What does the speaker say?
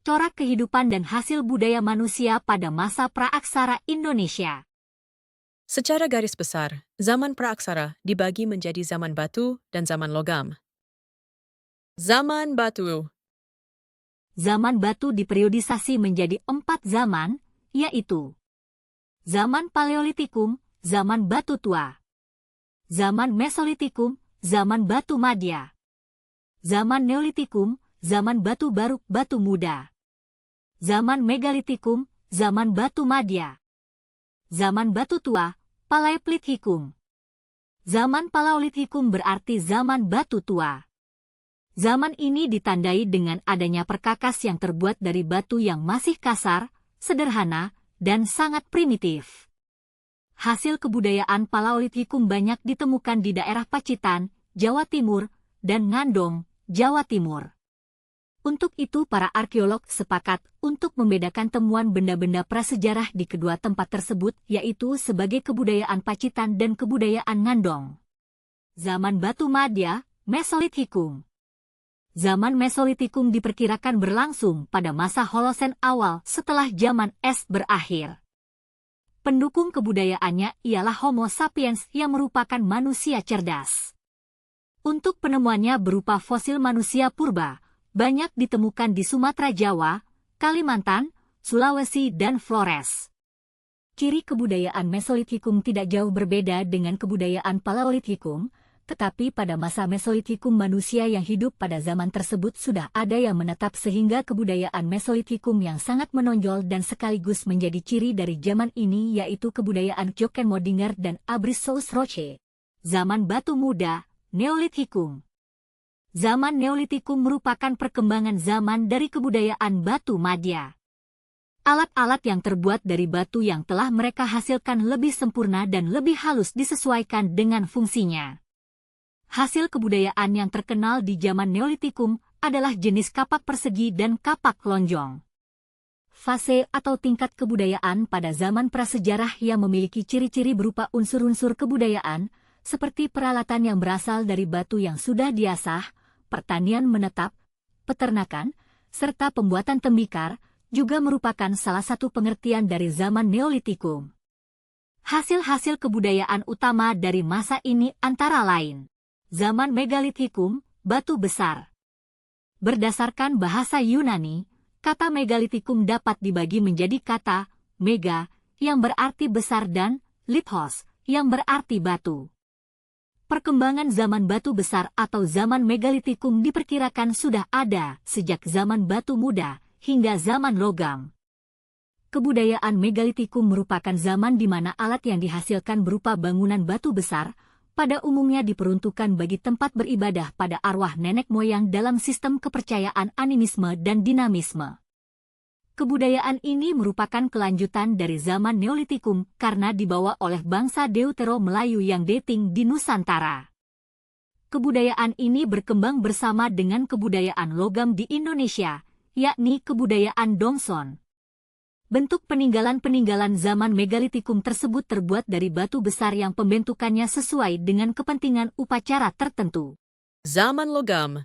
corak kehidupan dan hasil budaya manusia pada masa praaksara Indonesia. Secara garis besar, zaman praaksara dibagi menjadi zaman batu dan zaman logam. Zaman batu. Zaman batu diperiodisasi menjadi 4 zaman, yaitu zaman Paleolitikum, zaman batu tua, zaman Mesolitikum, zaman batu madya, zaman Neolitikum, zaman batu baru, batu muda, zaman Megalitikum, zaman batu madya, zaman batu tua, Paleolitikum. Zaman Paleolitikum berarti zaman batu tua. Zaman ini ditandai dengan adanya perkakas yang terbuat dari batu yang masih kasar, sederhana, dan sangat primitif. Hasil kebudayaan Paleolitikum banyak ditemukan di daerah Pacitan, Jawa Timur, dan Ngandong, Jawa Timur. Untuk itu para arkeolog sepakat untuk membedakan temuan benda-benda prasejarah di kedua tempat tersebut, yaitu sebagai kebudayaan Pacitan dan kebudayaan Ngandong. Zaman batu madya, Mesolitikum. Zaman Mesolitikum diperkirakan berlangsung pada masa Holosen awal setelah zaman es berakhir. Pendukung kebudayaannya ialah Homo sapiens yang merupakan manusia cerdas. Untuk penemuannya berupa fosil manusia purba, banyak ditemukan di Sumatera Jawa, Kalimantan, Sulawesi, dan Flores. Ciri kebudayaan Mesolitikum tidak jauh berbeda dengan kebudayaan Paleolitikum, tetapi pada masa Mesolitikum manusia yang hidup pada zaman tersebut sudah ada yang menetap sehingga kebudayaan Mesolitikum yang sangat menonjol dan sekaligus menjadi ciri dari zaman ini yaitu kebudayaan Kyoken-Modinger dan Abruzos-Roche. Zaman batu muda, Neolitikum. Zaman Neolitikum merupakan perkembangan zaman dari kebudayaan batu madya. Alat-alat yang terbuat dari batu yang telah mereka hasilkan lebih sempurna dan lebih halus disesuaikan dengan fungsinya. Hasil kebudayaan yang terkenal di zaman Neolitikum adalah jenis kapak persegi dan kapak lonjong. Fase atau tingkat kebudayaan pada zaman prasejarah yang memiliki ciri-ciri berupa unsur-unsur kebudayaan, seperti peralatan yang berasal dari batu yang sudah diasah, pertanian menetap, peternakan, serta pembuatan tembikar, juga merupakan salah satu pengertian dari zaman Neolitikum. Hasil-hasil kebudayaan utama dari masa ini antara lain zaman Megalitikum, batu besar. Berdasarkan bahasa Yunani, kata Megalitikum dapat dibagi menjadi kata mega, yang berarti besar, dan lithos, yang berarti batu. Perkembangan zaman batu besar atau zaman Megalitikum diperkirakan sudah ada sejak zaman batu muda hingga zaman logam. Kebudayaan Megalitikum merupakan zaman di mana alat yang dihasilkan berupa bangunan batu besar, pada umumnya diperuntukkan bagi tempat beribadah pada arwah nenek moyang dalam sistem kepercayaan animisme dan dinamisme. Kebudayaan ini merupakan kelanjutan dari zaman Neolitikum karena dibawa oleh bangsa Deutero Melayu yang dating di Nusantara. Kebudayaan ini berkembang bersama dengan kebudayaan logam di Indonesia, yakni kebudayaan Dongson. Bentuk peninggalan-peninggalan zaman Megalitikum tersebut terbuat dari batu besar yang pembentukannya sesuai dengan kepentingan upacara tertentu. Zaman logam.